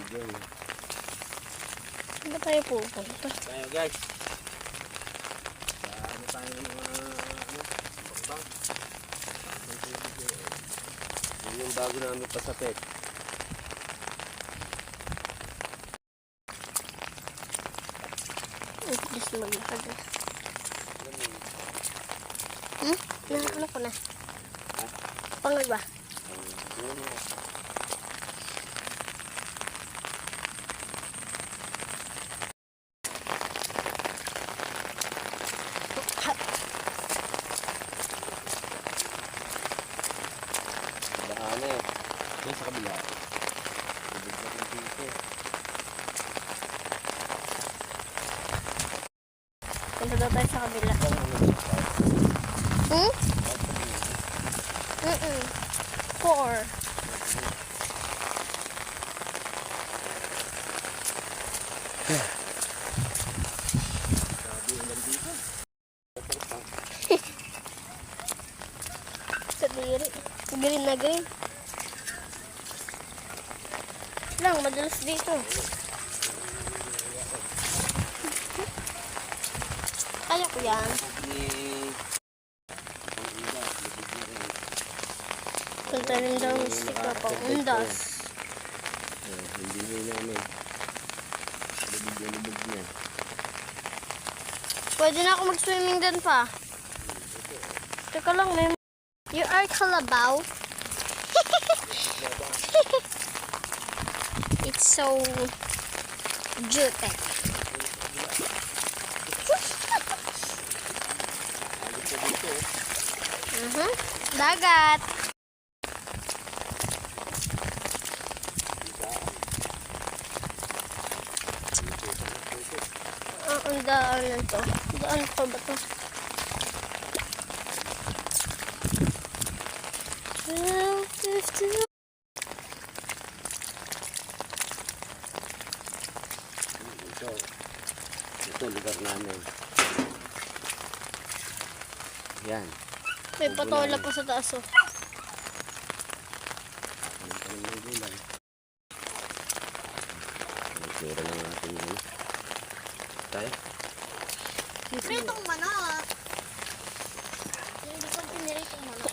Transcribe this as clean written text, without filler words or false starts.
Ano tayo pupunta? Tayo guys. Ano tayo ng mga bakbang. Yun yung bago namin pasapit. Just maglakad na. Ano ko na? Pangod ba? Dahana eh. Ito sa kabila. Bubog na dito. Punta daw tayo sa kabila. Four. Kadiri. Green na green. Lang, madalas dito. Kaya ko yan. Punta rin daw ng stick na pang undas. Hindi nyo namin. Lubog niya. Pwede na ako mag-swimming din pa. Teka lang, may... You are kalabaw. It's so... jutek. Dagat. Ang daan na to. Daan ko ba to? Ito lugar namin. Yan. May patola pa sa taas oh. Ang tanim ng gulay. Ang sura ng ating ano. Tayo. Pritong manok. Hindi ko piniritong manok.